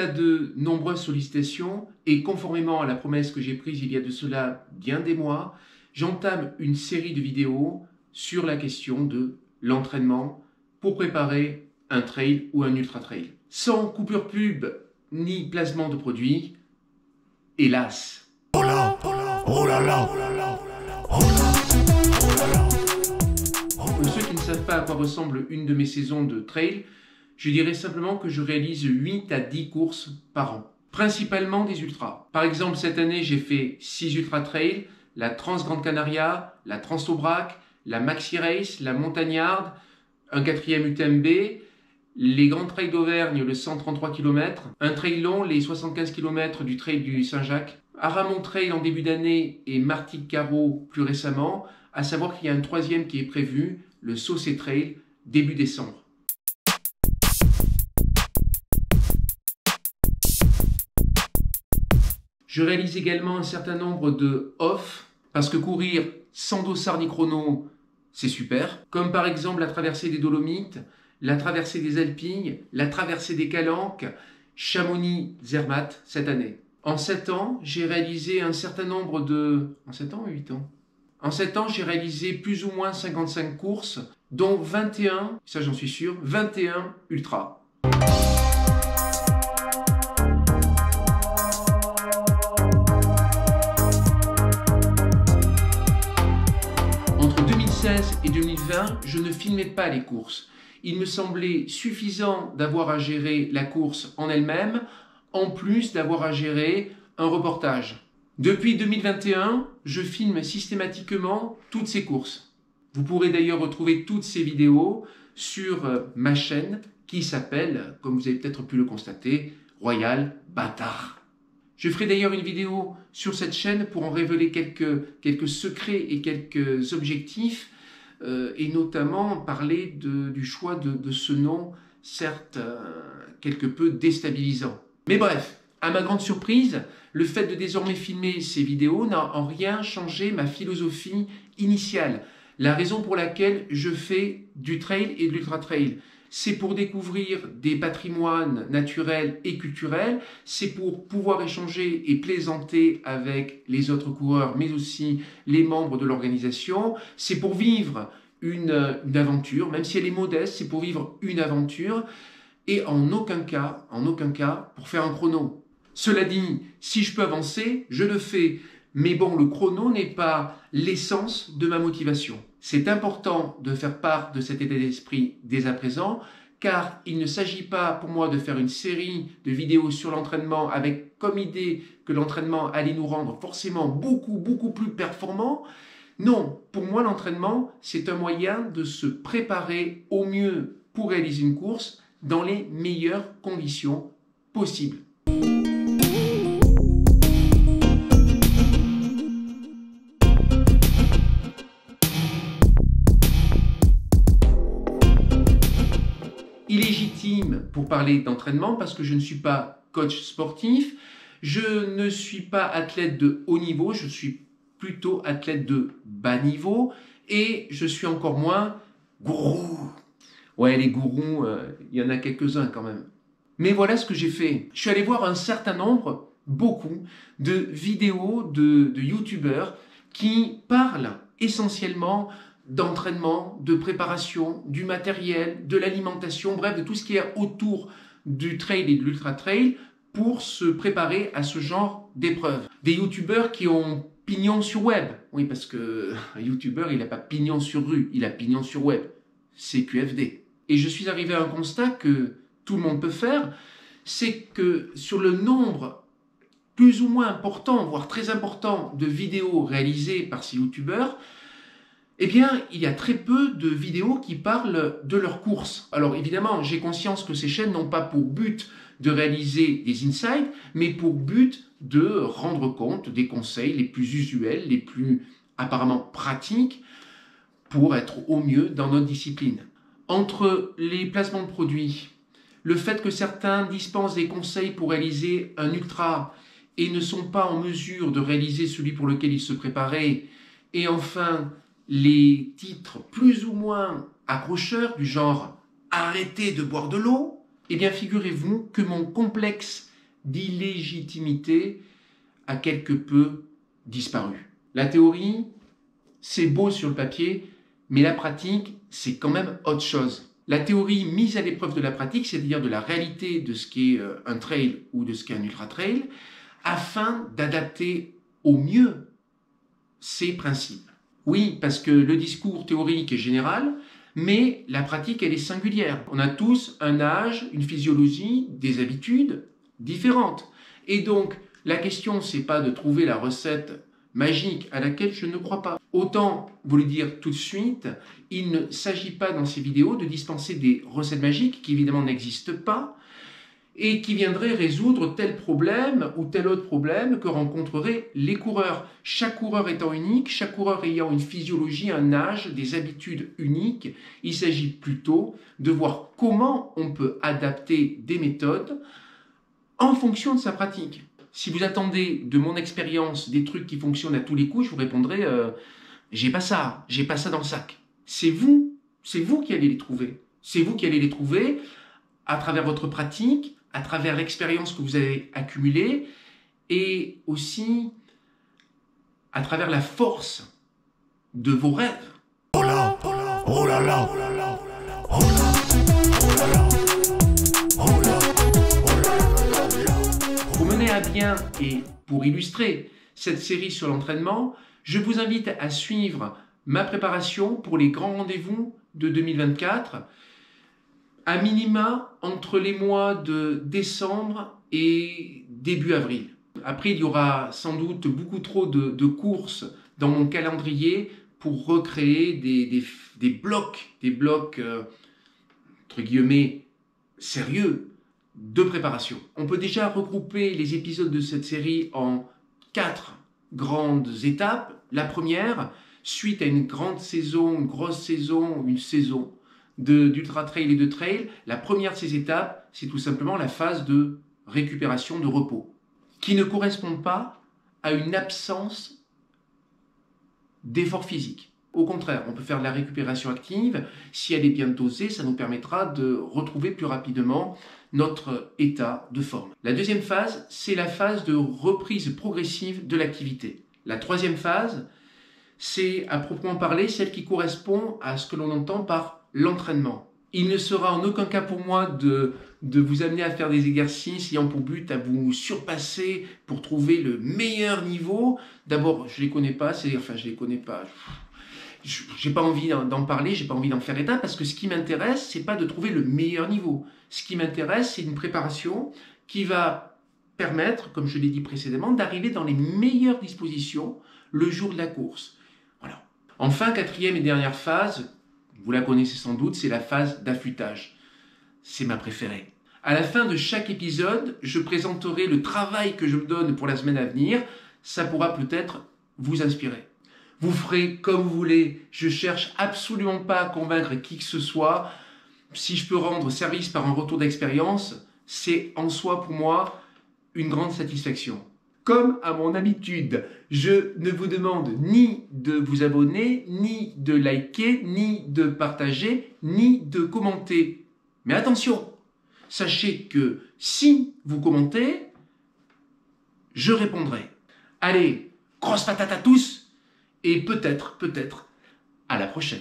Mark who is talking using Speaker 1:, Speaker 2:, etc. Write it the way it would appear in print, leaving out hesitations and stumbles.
Speaker 1: de nombreuses sollicitations et conformément à la promesse que j'ai prise il y a de cela bien des mois, j'entame une série de vidéos sur la question de l'entraînement pour préparer un trail ou un ultra trail. Sans coupure pub ni placement de produits, hélas.
Speaker 2: Oh là, oh là là, oh là là, oh là, oh là là.
Speaker 1: Pour ceux qui ne savent pas à quoi ressemble une de mes saisons de trail, je dirais simplement que je réalise 8 à 10 courses par an. Principalement des ultras. Par exemple, cette année, j'ai fait 6 ultra trails, la Trans Grande Canaria, la Trans Aubrac, la Maxi Race, la Montagnarde, un 4e UTMB, les grands trails d'Auvergne, le 133 km, un trail long, les 75 km du trail du Saint-Jacques, Aramon Trail en début d'année et Martigues-Carreau plus récemment, à savoir qu'il y a un 3e qui est prévu, le Saucé Trail, début décembre. Je réalise également un certain nombre de off, parce que courir sans dossard ni chrono, c'est super. Comme par exemple la traversée des Dolomites, la traversée des Alpilles, la traversée des Calanques, Chamonix-Zermatt cette année. En 7 ans, j'ai réalisé un certain nombre de... En 7 ans ou 8 ans? En 7 ans, j'ai réalisé plus ou moins 55 courses, dont 21, ça j'en suis sûr, 21 ultras. Entre 2016 et 2020, je ne filmais pas les courses. Il me semblait suffisant d'avoir à gérer la course en elle-même, en plus d'avoir à gérer un reportage. Depuis 2021, je filme systématiquement toutes ces courses. Vous pourrez d'ailleurs retrouver toutes ces vidéos sur ma chaîne qui s'appelle, comme vous avez peut-être pu le constater, Royal Bâtard. Je ferai d'ailleurs une vidéo sur cette chaîne pour en révéler quelques secrets et quelques objectifs et notamment parler du choix de ce nom, certes quelque peu déstabilisant. Mais bref, à ma grande surprise, le fait de désormais filmer ces vidéos n'a en rien changé ma philosophie initiale. La raison pour laquelle je fais du trail et de l'ultra trail, c'est pour découvrir des patrimoines naturels et culturels, c'est pour pouvoir échanger et plaisanter avec les autres coureurs, mais aussi les membres de l'organisation, c'est pour vivre une aventure, même si elle est modeste, c'est pour vivre une aventure, et en aucun cas, pour faire un chrono. Cela dit, si je peux avancer, je le fais. Mais bon, le chrono n'est pas l'essence de ma motivation. C'est important de faire part de cet état d'esprit dès à présent, car il ne s'agit pas pour moi de faire une série de vidéos sur l'entraînement avec comme idée que l'entraînement allait nous rendre forcément beaucoup plus performants. Non, pour moi l'entraînement, c'est un moyen de se préparer au mieux pour réaliser une course dans les meilleures conditions possibles. Illégitime pour parler d'entraînement parce que je ne suis pas coach sportif, je ne suis pas athlète de haut niveau, je suis plutôt athlète de bas niveau et je suis encore moins gourou. Ouais, les gourous, il y en a quelques-uns quand même. Mais voilà ce que j'ai fait. Je suis allé voir un certain nombre, beaucoup, de vidéos de youtubeurs qui parlent essentiellement d'entraînement, de préparation, du matériel, de l'alimentation, bref, de tout ce qui est autour du trail et de l'ultra trail pour se préparer à ce genre d'épreuves. Des youtubeurs qui ont pignon sur web. Oui, parce que un youtubeur, il n'a pas pignon sur rue, il a pignon sur web. C'est QFD. Et je suis arrivé à un constat que tout le monde peut faire, c'est que sur le nombre plus ou moins important, voire très important, de vidéos réalisées par ces youtubeurs, eh bien, il y a très peu de vidéos qui parlent de leurs courses. Alors évidemment, j'ai conscience que ces chaînes n'ont pas pour but de réaliser des insights, mais pour but de rendre compte des conseils les plus usuels, les plus apparemment pratiques, pour être au mieux dans notre discipline. Entre les placements de produits, le fait que certains dispensent des conseils pour réaliser un ultra et ne sont pas en mesure de réaliser celui pour lequel ils se préparaient, et enfin les titres plus ou moins accrocheurs du genre « Arrêtez de boire de l'eau », eh bien figurez-vous que mon complexe d'illégitimité a quelque peu disparu. La théorie, c'est beau sur le papier, mais la pratique, c'est quand même autre chose. La théorie mise à l'épreuve de la pratique, c'est-à-dire de la réalité de ce qu'est un trail ou de ce qu'est un ultra-trail, afin d'adapter au mieux ces principes. Oui, parce que le discours théorique est général, mais la pratique, elle est singulière. On a tous un âge, une physiologie, des habitudes différentes. Et donc, la question, c'est pas de trouver la recette magique à laquelle je ne crois pas. Autant vous le dire tout de suite, il ne s'agit pas dans ces vidéos de dispenser des recettes magiques qui évidemment n'existent pas et qui viendraient résoudre tel problème ou tel autre problème que rencontreraient les coureurs. Chaque coureur étant unique, chaque coureur ayant une physiologie, un âge, des habitudes uniques, il s'agit plutôt de voir comment on peut adapter des méthodes en fonction de sa pratique. Si vous attendez de mon expérience des trucs qui fonctionnent à tous les coups, je vous répondrai j'ai pas ça dans le sac. C'est vous qui allez les trouver. C'est vous qui allez les trouver à travers votre pratique, à travers l'expérience que vous avez accumulée et aussi à travers la force de vos rêves.
Speaker 2: Oh là, oh là là, oh là là, oh là, oh là là, oh là, oh là.
Speaker 1: Pour mener à bien et pour illustrer cette série sur l'entraînement, je vous invite à suivre ma préparation pour les grands rendez-vous de 2024, à minima entre les mois de décembre et début avril. Après, il y aura sans doute beaucoup trop de courses dans mon calendrier pour recréer des blocs entre guillemets, sérieux de préparation. On peut déjà regrouper les épisodes de cette série en 4 grandes étapes. La première, suite à une grande saison, une grosse saison, une saison d'ultra trail et de trail, la première de ces étapes, c'est tout simplement la phase de récupération, de repos, qui ne correspond pas à une absence d'effort physique. Au contraire, on peut faire de la récupération active. Si elle est bien dosée, ça nous permettra de retrouver plus rapidement notre état de forme. La deuxième phase, c'est la phase de reprise progressive de l'activité. La troisième phase, c'est à proprement parler celle qui correspond à ce que l'on entend par l'entraînement. Il ne sera en aucun cas pour moi de vous amener à faire des exercices ayant pour but à vous surpasser pour trouver le meilleur niveau. D'abord, je les connais pas, j'ai pas envie d'en parler, j'ai pas envie d'en faire état parce que ce qui m'intéresse, c'est pas de trouver le meilleur niveau. Ce qui m'intéresse, c'est une préparation qui va permettre, comme je l'ai dit précédemment, d'arriver dans les meilleures dispositions le jour de la course. Voilà. Enfin, quatrième et dernière phase, vous la connaissez sans doute, c'est la phase d'affûtage. C'est ma préférée. À la fin de chaque épisode, je présenterai le travail que je me donne pour la semaine à venir. Ça pourra peut-être vous inspirer. Vous ferez comme vous voulez. Je cherche absolument pas à convaincre qui que ce soit. Si je peux rendre service par un retour d'expérience, c'est en soi pour moi une grande satisfaction. Comme à mon habitude, je ne vous demande ni de vous abonner, ni de liker, ni de partager, ni de commenter. Mais attention, sachez que si vous commentez, je répondrai. Allez, grosse patate à tous, et peut-être, à la prochaine.